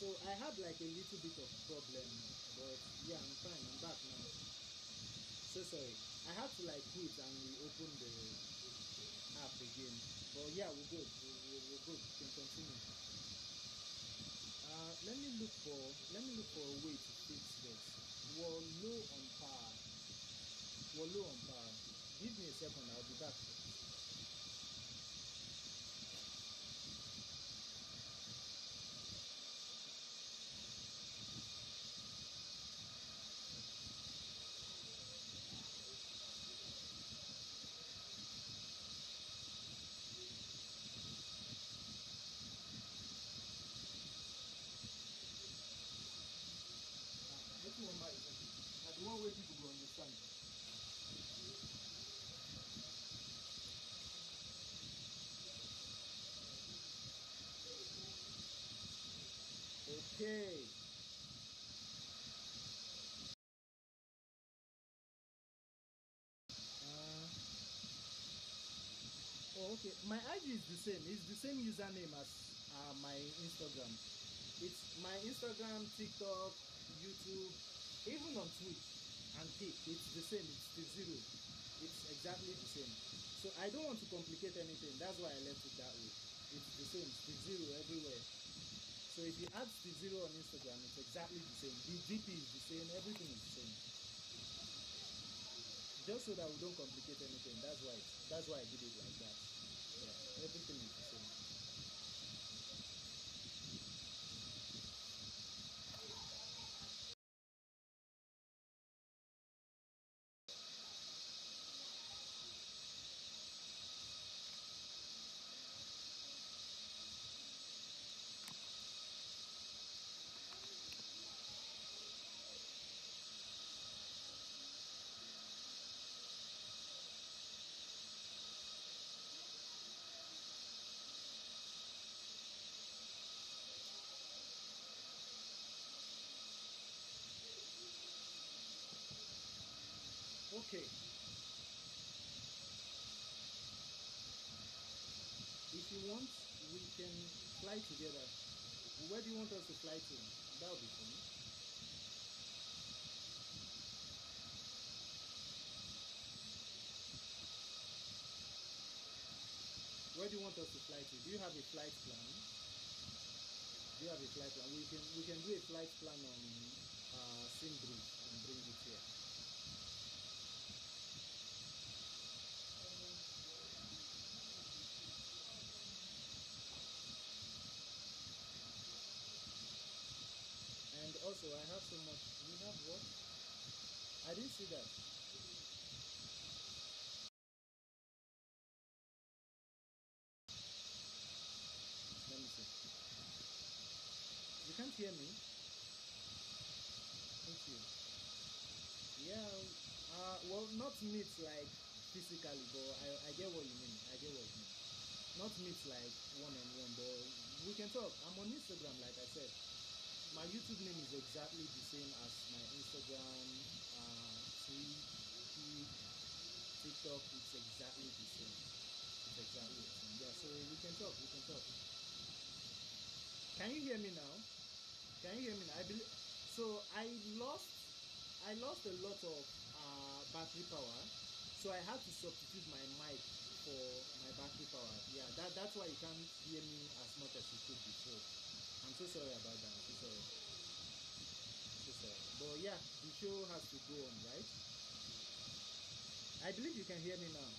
So I had like a little bit of problem, but yeah, I'm fine. I'm back now. So sorry. I had to like quit and reopen the app again. But yeah, we're good. We're good. We can continue. Let me look for a way to fix this. We're low on power. We're low on power. Give me a second. I'll be back. This one might be the one way people will understand. Okay. Oh, okay. My IG is the same. It's the same username as my Instagram. It's my Instagram, TikTok, YouTube, even on Twitch and Kick. It's the same. It's stivziro. It's exactly the same. So I don't want to complicate anything. That's why I left it that way. It's the same. stivziro everywhere. So if you add stivziro on Instagram, it's exactly the same. The DP is the same. Everything is the same. Just so that we don't complicate anything. That's why I did it like that. Yeah, everything is the same. Okay. If you want, we can fly together. Where do you want us to fly to? That would be fun. Where do you want us to fly to? Do you have a flight plan? Do you have a flight plan? We can do a flight plan on Simbridge and bring it here. And also, I have so much. You have what? I didn't see that. Let me see. You can't hear me? Thank you. Yeah. Well, not meet like physically, but I get what you mean. I get what you mean. Not meet like one-on-one, but we can talk. I'm on Instagram, like I said. My YouTube name is exactly the same as my Instagram, Twitch, TikTok. It's exactly the same. It's exactly the same. Yeah, so we can talk. We can talk. Can you hear me now? Can you hear me now? I believe so. I lost a lot of battery power, so I had to substitute my mic for my battery power. Yeah, that's why you can't hear me as much as you could before. I'm so sorry about that. I'm so sorry. I'm so sorry. But yeah, the show has to go on, right? I believe you can hear me now.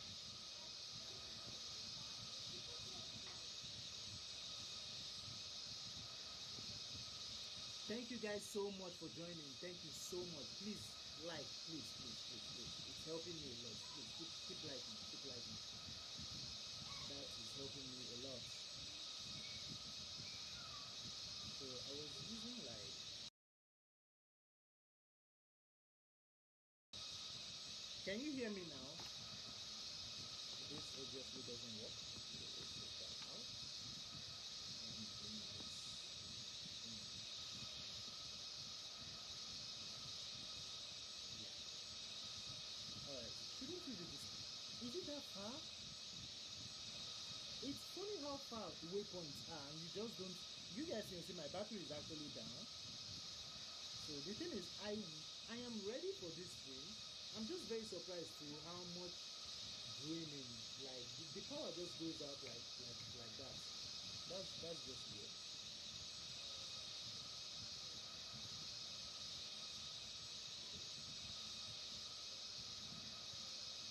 Thank you guys so much for joining. Thank you so much. Please like, please. It's helping me a lot. Please keep liking, keep liking. That is helping me a lot. So I was using like. Can you hear me now? This obviously doesn't work. Let's take that out. And bring this. Yeah. Alright. Shouldn't we do this? Is it that far? It's funny how far the waypoints are, and you guys can see my battery is actually down. So the thing is, I am ready for this stream. I'm just very surprised to how much draining, like the power just goes out like that. That's just weird.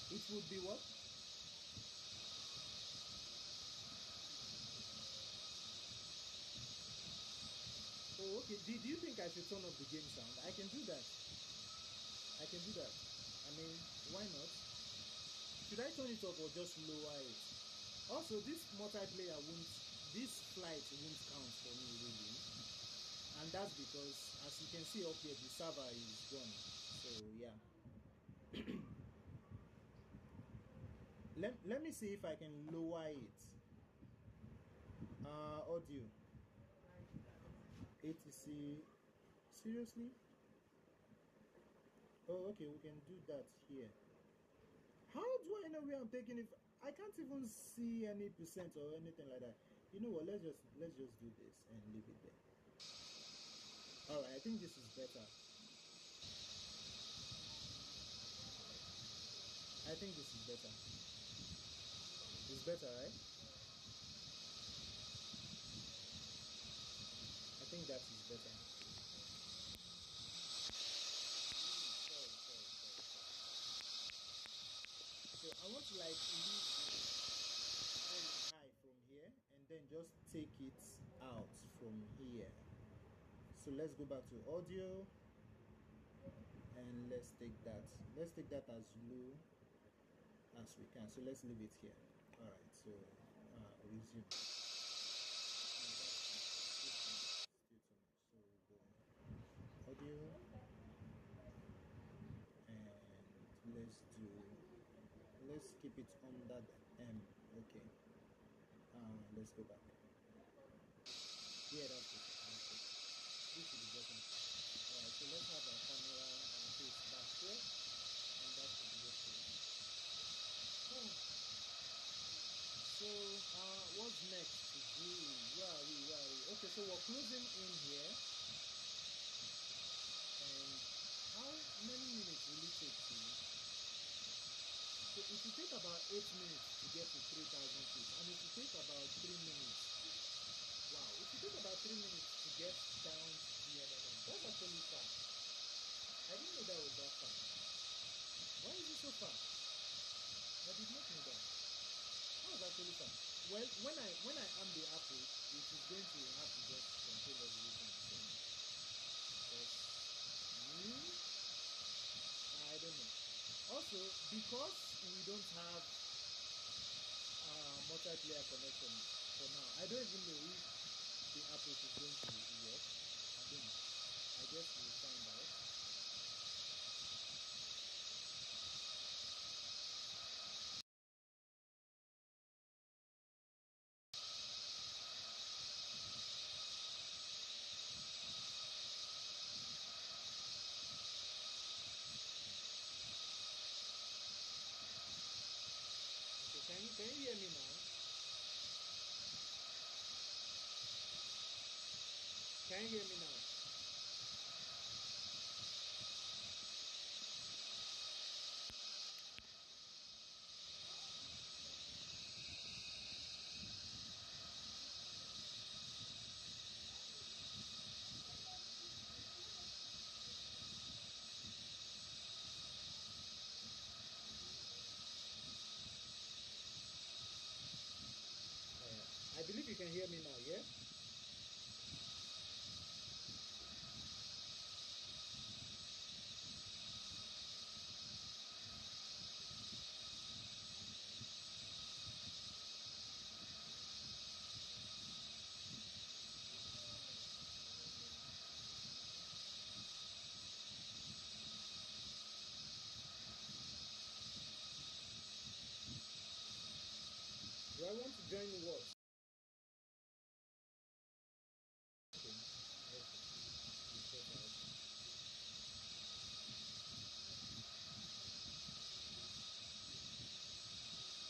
It would be what? Oh, okay. Do you think I should turn off the game sound? I can do that. I can do that. I mean, why not? Should I turn it off or just lower it? Also, this multiplayer won't, this flight won't count for me really. And that's because, as you can see up here, the server is gone. So, yeah. Let me see if I can lower it. Audio. ATC. Seriously? Oh, okay, we can do that here. How do I know where I'm taking it? I can't even see any percent or anything like that. You know what? Let's just do this and leave it there. All right, I think this is better. I think this is better. It's better, right? I think that is better. Sorry. So I want to like leave this high from here and then just take it out from here. So let's go back to audio and let's take that as low as we can. So let's leave it here. All right, so resume. So go audio and let's keep it under the M. Okay, let's go back. Yeah, that's good. This should be better. All right, so let's have our camera face back here, and that should be okay. So what's next to do? Where are we? Okay, so we're closing in here. And how many minutes will it take to? So it will take about 8 minutes to get to 3,000 feet, and it will take about 3 minutes. Wow, it will take about 3 minutes to get down to GNMM. That's actually far. I didn't know that was that far. Why is it so far? I did not know that. That was actually far. Well, when I am the Apple, it is going to have to just control everything. Because I don't know. Also, because we don't have multiplayer connection for now, I don't even know if the approach is going to work. I don't know. I guess we'll find out. Okay, can you hear me now? Can you hear me now? I believe you can hear me now, yeah? Do I want to join what? Okay.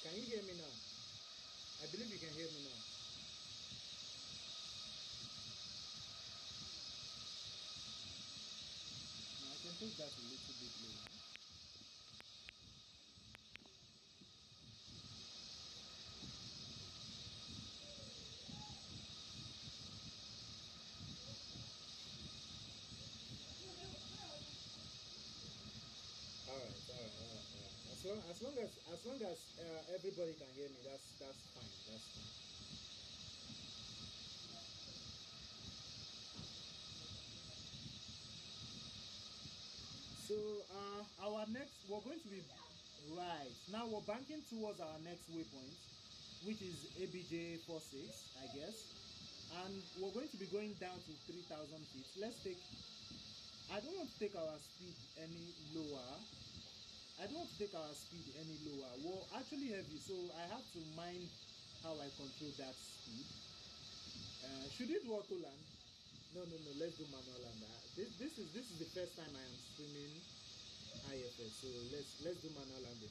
Can you hear me now? I believe you can hear me now. take that a little bit lower. All right. As long as everybody can hear me, that's fine. That's fine. So our next, we're going to be right now. We're banking towards our next waypoint, which is ABJ 46, I guess, and we're going to be going down to 3,000 feet. Let's take. I don't want to take our speed any lower. I don't want to take our speed any lower. We're actually heavy, so I have to mind how I control that speed. Should it do auto land? No. Let's do manual land. This is the first time I am streaming IFS, so let's do manual landing.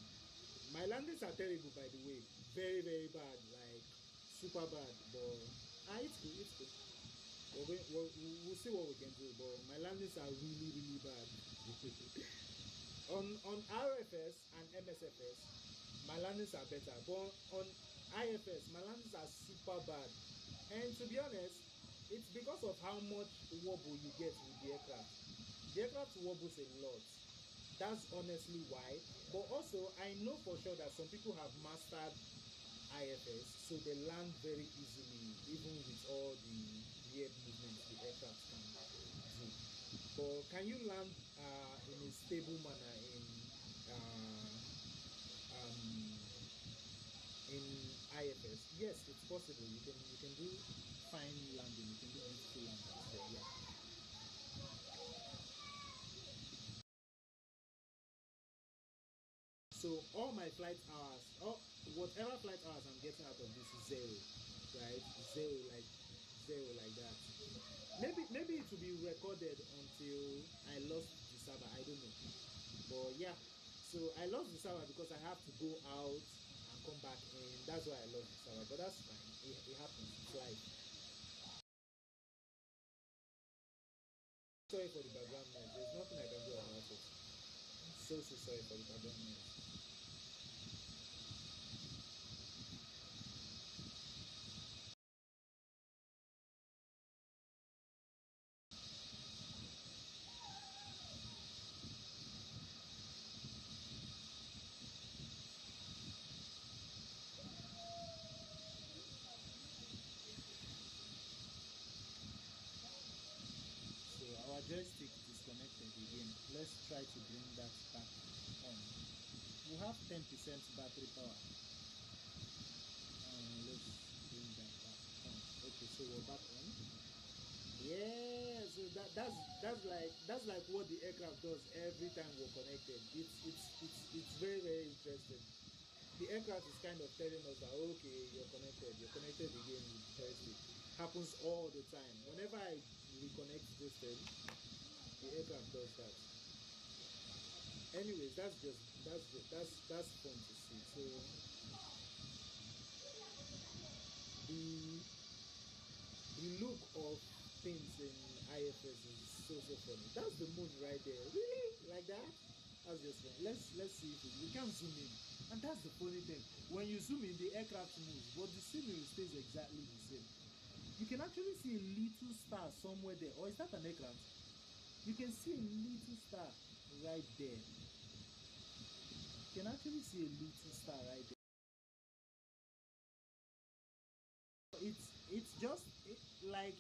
My landings are terrible, by the way. Very bad, like super bad. But it's good. It's good. We'll see what we can do. But my landings are really bad. on RFS and MSFS, my landings are better. But on IFS, my landings are super bad. And to be honest, it's because of how much wobble you get with the aircraft. The aircraft wobbles a lot. That's honestly why. But also, I know for sure that some people have mastered IFS, so they land very easily, even with all the weird movements the aircraft can do. But can you land in a stable manner in IFS? Yes, it's possible. You can do fine landing. You can do beautiful landing. So yeah. So all my flight hours, whatever flight hours I'm getting out of this is zero, right? Zero like that. Maybe it will be recorded until I lost the server. I don't know, but yeah. So I lost the server because I have to go out and come back in. That's why I lost the server, but that's fine. It happens. It's life. Sorry for the background noise. There's nothing I can do about it. So sorry for the background noise. So our joystick disconnected again. Let's try to bring that back on. We have 10% battery power. Let's bring that back on. Okay, so we're back on. Yeah, so that's like what the aircraft does every time we're connected. It's very interesting. The aircraft is kind of telling us that okay, you're connected again with joystick. Happens all the time. Whenever I reconnect this thing, the aircraft does that. Anyways, that's fun to see. So the look of things in IFS is so funny. That's the moon right there. Really? Like that? That's just fun. Let's see if we can zoom in. And that's the funny thing. When you zoom in, the aircraft moves, but the scenery stays exactly the same. You can actually see a little star somewhere there. Or is that an aircraft? You can see a little star right there. You can actually see a little star right there. It's just like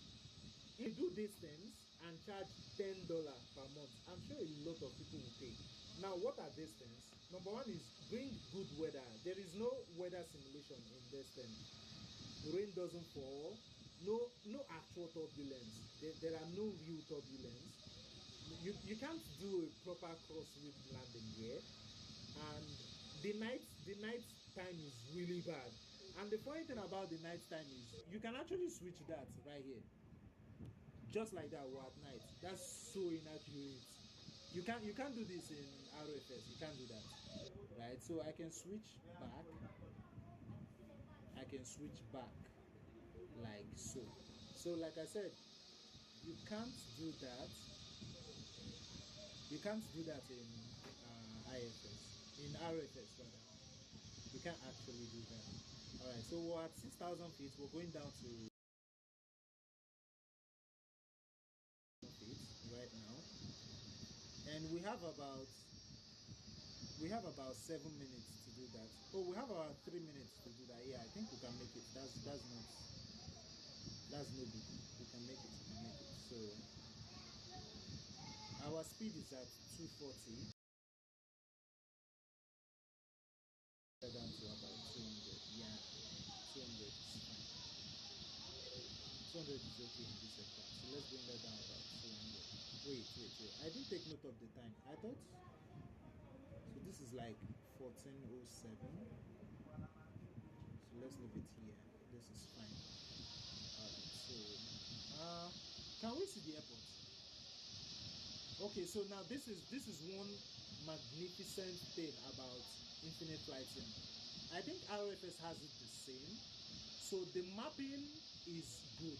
if you do these things and charge $10 per month, I'm sure a lot of people will pay. Now, what are these things? Number one is bring good weather. There is no weather simulation in this thing. The rain doesn't fall. No actual turbulence. There are no real turbulence. You can't do a proper crosswind landing here, and the night time is really bad. And the funny thing about the night time is you can actually switch that right here, just like that. We're at night. That's so inaccurate. You can't do this in RFS. You can't do that, right? So I can switch back. I can switch back like so. So like I said, you can't do that. You can't do that in IFS, in RFS rather. You can't actually do that. All right, so we're at 6,000 feet. We're going down to feet right now, and we have about 7 minutes to do that. Oh, we have about 3 minutes to do that. Yeah, I think we can make it. That's no big. We can make it. We can make it. So our speed is at 240. Down to about 200. Yeah, 200 is fine. 200 is okay in this sector. So let's bring that down about 200. Wait. I didn't take note of the time. I thought. So this is like 14:07. So let's leave it here. This is fine. Alright, so can we see the airport? Okay, so now this is one magnificent thing about Infinite Flight Sim. I think RFS has it the same. So the mapping is good.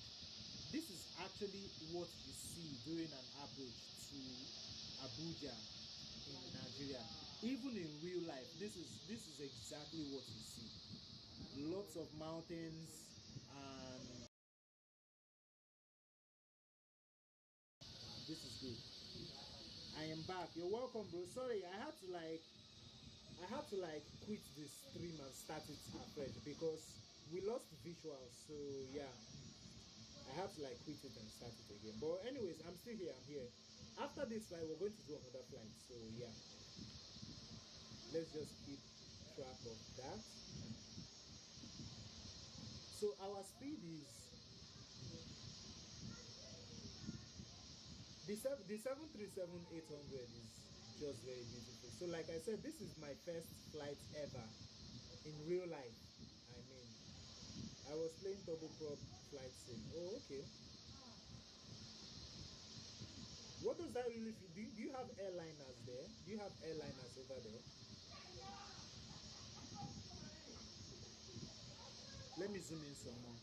This is actually what you see during an approach to Abuja in Nigeria. Even in real life, this is exactly what you see. Lots of mountains, and this is good. I am back. You're welcome, bro. Sorry, I had to quit the stream and start it afresh because we lost visuals. So yeah, I had to quit it and start it again. But anyways, I'm still here. I'm here. After this flight, we're going to do another flight. So yeah, let's just keep track of that. So our speed is the 737-800 is just very beautiful. So like I said, this is my first flight ever in real life. I mean, I was playing turboprop flight sim. Oh, okay. What does that really feel? Do you have airliners there? Do you have airliners over there? Let me zoom in some more.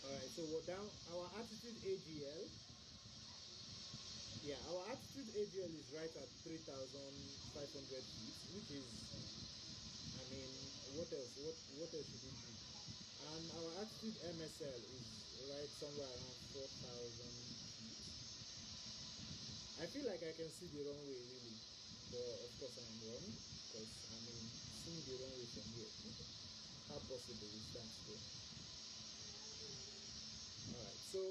Alright, so we're down. Our altitude AGL. Yeah, our altitude AGL is right at 3,500 feet, which is, I mean, what else? What else should it be? And our altitude MSL is right somewhere around 4,000 feet. I feel like I can see the runway really, but of course I am wrong because I mean seeing the runway from here, how possible is that though? Alright, so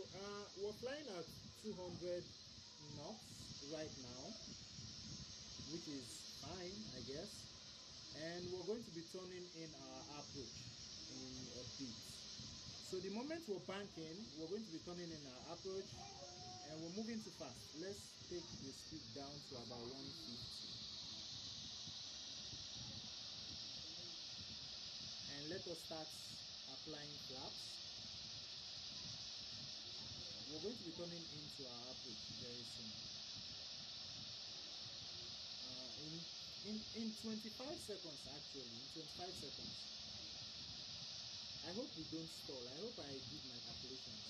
we're flying at 200 knots right now, which is fine, I guess. And we're going to be turning in our approach in a bit. So the moment we're banking, we're going to be turning in our approach, and we're moving too fast. Let's take the speed down to about 150. And let us start applying flaps. We're going to be turning into our approach very soon. In 25 seconds, actually, in 25 seconds. I hope we don't stall. I hope I did my calculations.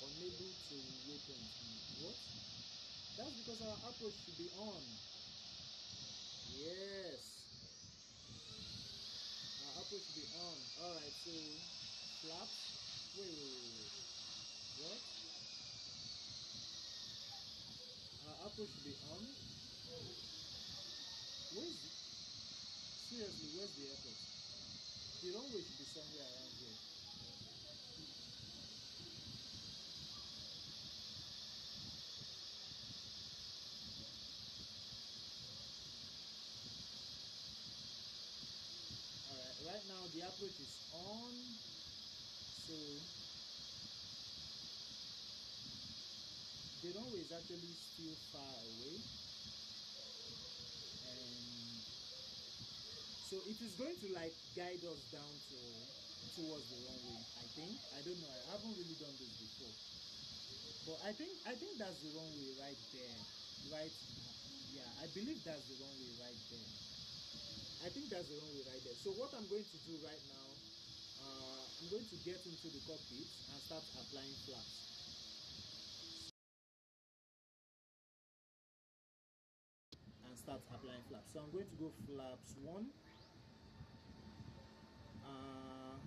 Unable to waypoint me. What? That's because our approach should be on. Yes. Our approach should be on. Alright, so flaps. Wait. What? Our approach should be on. Seriously, where's the airport? The runway should be somewhere around here. approach is on. So the runway is actually still far away, and so it is going to like guide us down towards the runway. I don't know, I haven't really done this before, but I think that's the runway right there, right? Yeah, I believe that's the runway right there. I think that's the runway right there. So what I'm going to do right now, I'm going to get into the cockpit and start applying flaps. So I'm going to go flaps 1. I'm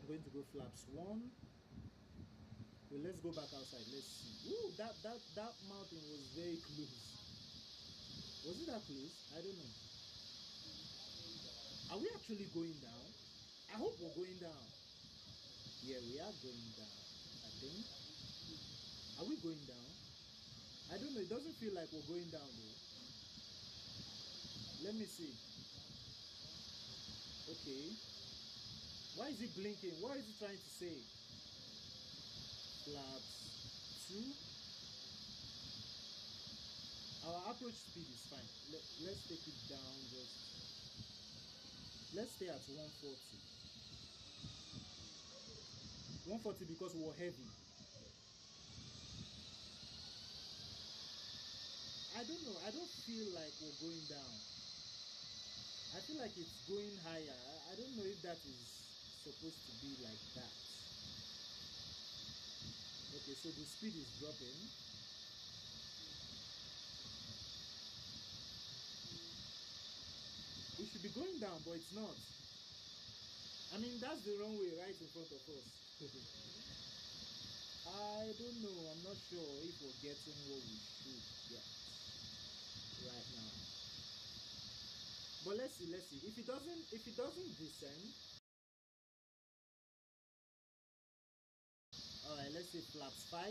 going to go flaps 1. Well, let's go back outside. Let's see. Ooh, that mountain was very close. Was it that close? I don't know. Are we actually going down? I hope we're going down. Yeah, we are going down, I think. Are we going down? I don't know. It doesn't feel like we're going down though. Let me see. Okay. Why is it blinking? What is it trying to say? Flaps 2. Our approach speed is fine. Let's take it down just. Let's stay at 140. 140 because we're heavy. I don't know. I don't feel like we're going down. I feel like it's going higher. I don't know if that is supposed to be like that. Okay, so the speed is dropping. It should be going down, but it's not. I mean, that's the runway right in front of us. I don't know. I'm not sure if we're getting what we should get right now. But let's see. If it doesn't descend. Alright, let's say flaps 5.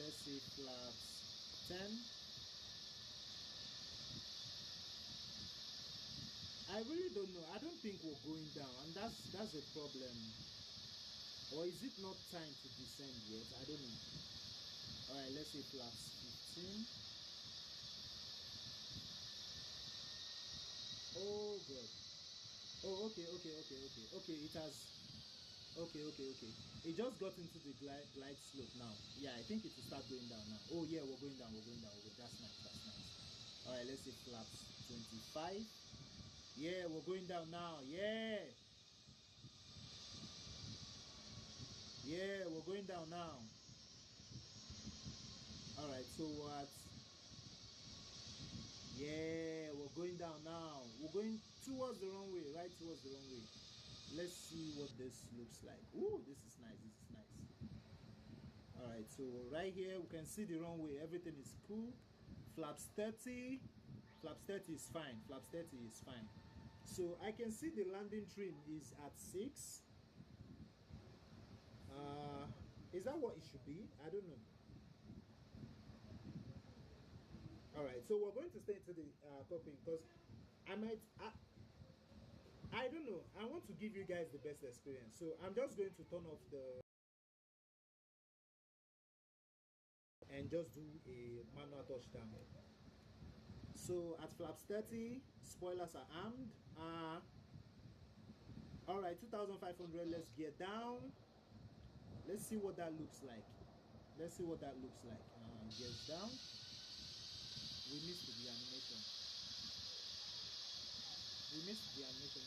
Let's say flaps 10. I really don't know. I don't think we're going down, and that's a problem. Or is it not time to descend yet? I don't know. Alright, let's say flaps 15. Oh god. Oh, okay. Okay, it has. Okay. It just got into the glide slope now. Yeah, I think it will start going down now. Oh yeah, we're going down. That's nice. Alright, let's say flaps 25. Yeah, we're going down now. Yeah, we're going down now. Alright, so what? Yeah, we're going down now. We're going towards the runway, right towards the runway. Let's see what this looks like. Ooh, this is nice. Alright, so right here we can see the runway. Everything is cool. Flaps 30. Flaps 30 is fine. So I can see the landing trim is at 6. Is that what it should be? I don't know. Alright, so we're going to stay into the cockpit because I don't know. I want to give you guys the best experience. So I'm just going to turn off and just do a manual touchdown. So at flaps 30, spoilers are armed. Alright, 2,500. Let's gear down. Let's see what that looks like. Gears down. We missed the animation.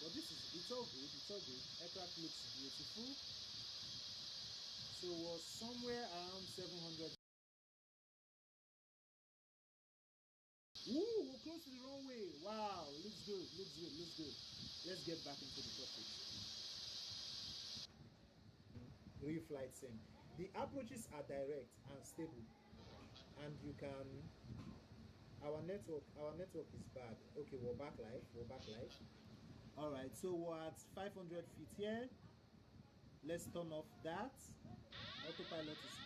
But it's all good. Aircraft looks beautiful. So we're somewhere around 700. Ooh, we're close to the runway. Wow, looks good. Let's get back into the cockpit. Reflight sim. The approaches are direct and stable, and you can. Our network is bad. Okay, we're back live. All right, so we're at 500 feet here. Let's turn off that. Autopilot is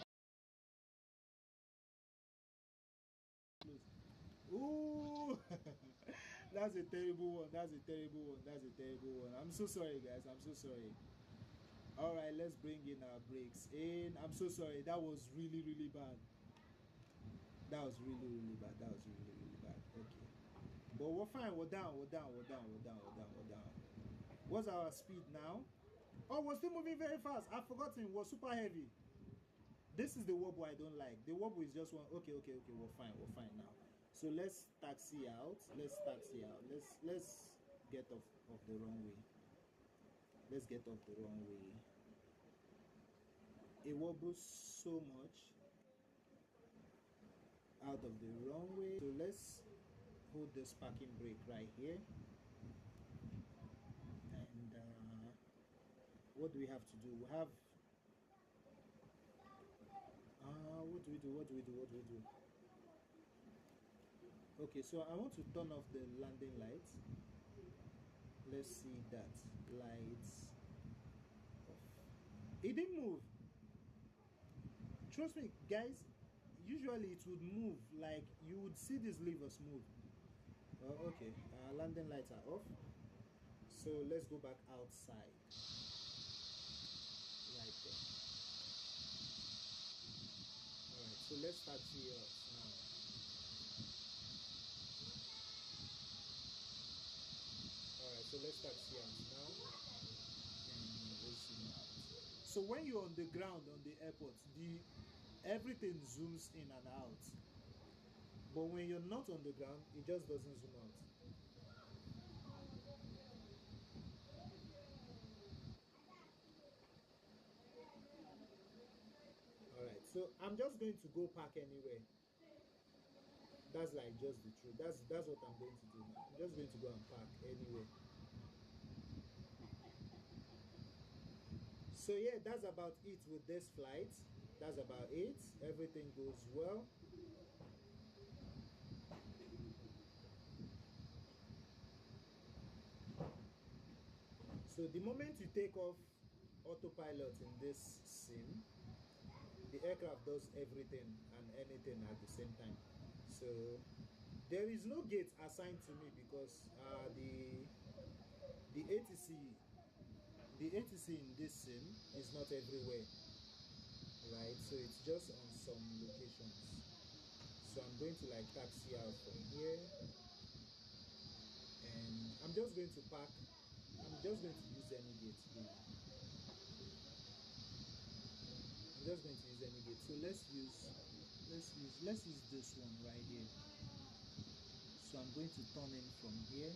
on. Ooh. That's a terrible one. That's a terrible one. That's a terrible one. I'm so sorry, guys. I'm so sorry. All right, let's bring in our brakes. And I'm so sorry. That was really, really bad. That was really, really bad. That was really, really bad. Okay. But we're fine. We're down. We're down. We're down. We're down. We're down. We're down. What's our speed now? Oh, we're still moving very fast. I've forgotten. We're super heavy. This is the wobble I don't like. The wobble is just one. Okay, okay, okay. We're fine. We're fine now. So let's taxi out. Let's taxi out. Let's get off the runway. Let's get off the runway. It wobbles so much out of the runway. So let's hold this parking brake right here. And what do we have to do? We have what do we do? What do we do? What do we do? Okay, so I want to turn off the landing lights. Let's see that lights off. It didn't move. Trust me, guys. Usually it would move, like you would see these levers move. Okay, landing lights are off. So let's go back outside. Right there. Alright, so let's start here now. Alright, so let's start here now. And let's see now. So when you're on the ground on the airport, everything zooms in and out. But when you're not on the ground, it just doesn't zoom out. Alright, so I'm just going to go park anywhere. That's like just the truth. That's what I'm going to do now. I'm just going to go and park anywhere. So yeah, that's about it with this flight. That's about it. Everything goes well. So the moment you take off autopilot in this scene, the aircraft does everything and anything at the same time. So there is no gate assigned to me because the ATC in this scene is not everywhere, right? So it's just on some locations. So I'm going to like taxi out from here, and I'm just going to park. I'm just going to use any gate here. I'm just going to use any gate. So let's use this one right here. So I'm going to turn in from here.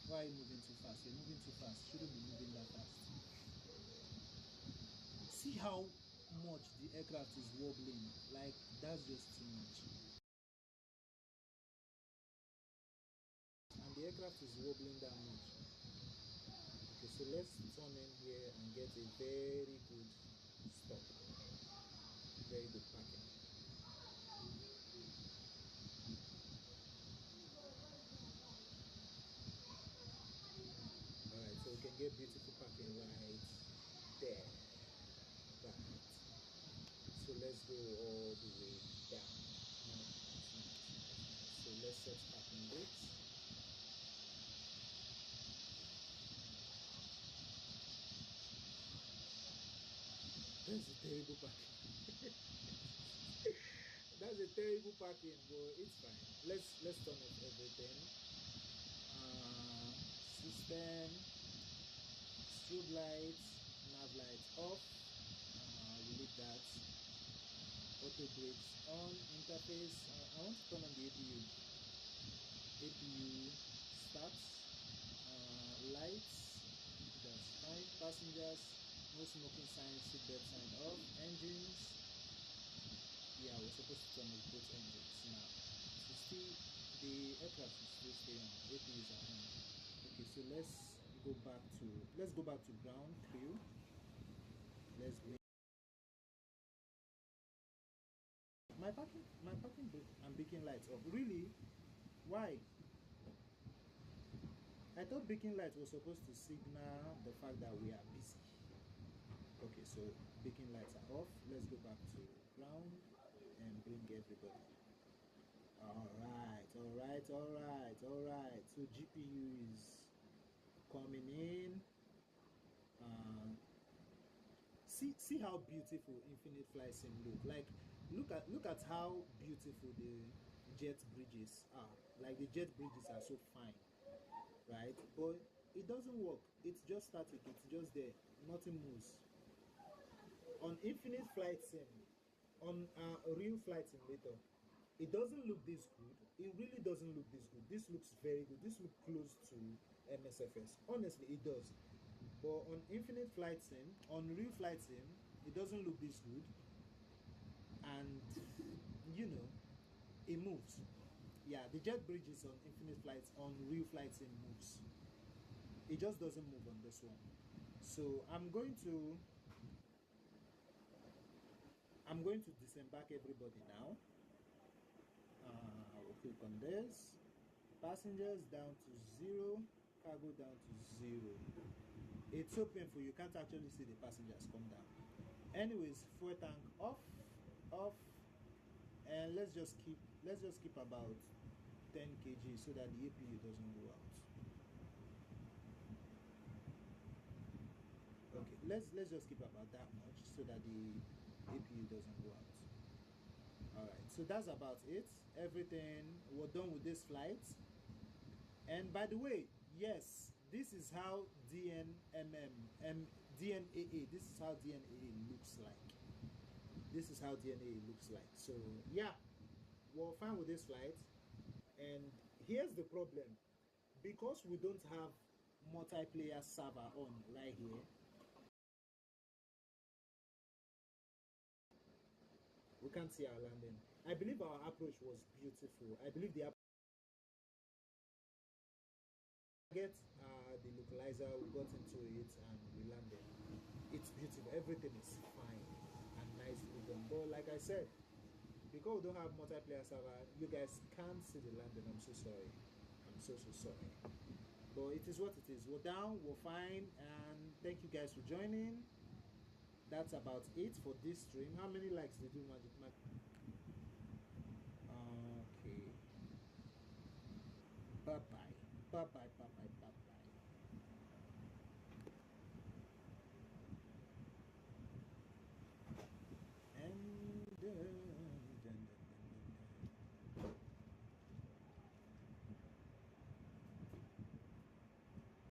Why are you moving too fast? You're moving too fast. Shouldn't be moving that fast. See how much the aircraft is wobbling. Like, that's just too much. And the aircraft is wobbling that much. Okay, so let's turn in here and get a very good stop. Very good parking. Alright, so we can get beautiful parking right there. Right. So let's go all the way down. Nice. So let's set parking brakes. That's a terrible parking. That's a terrible parking, but it's fine. Let's turn off everything. System, strobe lights, nav lights off. We leave that. Auto brakes on. Interface. I want to turn on the APU. APU starts. Lights. That's fine. Passengers. No smoking sign. Seatbelt sign off. Engines. Yeah, we're supposed to turn off both engines now. So still, the aircraft should still stay on. APUs are on. Okay, so let's go back to ground crew. Let's bring my parking brake and beacon lights off. Really? Why? I thought beacon light was supposed to signal the fact that we are busy. Okay, so beacon lights are off. Let's go back to ground and bring everybody. All right. So GPU is coming in. See how beautiful Infinite Flight Sim look. Like, look at how beautiful the jet bridges are. Like, the jet bridges are so fine, right? But it doesn't work. It's just static. It's just there. Nothing moves. On Infinite Flight Sim, on a real flight simulator, it doesn't look this good. It really doesn't look this good. This looks very good. This looks close to MSFS. Honestly, it does. But on Infinite Flight Sim, on real flight sim, it doesn't look this good. And you know, it moves. Yeah, the jet bridges on Infinite Flights on real flight sim moves. It just doesn't move on this one. So I'm going to disembark everybody now. We'll click on this. Passengers down to 0, cargo down to 0. It's so painful, you can't actually see the passengers come down. Anyways, fuel tank off, and let's just keep about 10 kg so that the APU doesn't go out. Okay, let's just keep about that much so that the APU doesn't go out. All right, so that's about it. Everything, we're done with this flight. And by the way, yes, this is how DNAA, this is how DNAA looks like. This is how DNA looks like. So yeah, we're fine with this flight. And here's the problem. Because we don't have multiplayer server on right here, we can't see our landing. I believe our approach was beautiful. I believe the target, the localizer, we got into it and we landed. It's beautiful. Everything is fine and nicely done. But like I said, because we don't have multiplayer server, you guys can't see the landing. I'm so sorry. I'm so sorry. But it is what it is. We're down, we're fine, and thank you guys for joining. That's about it for this stream. How many likes did you Magic? Okay. Bye bye. Bye bye. Bye bye. Bye bye. And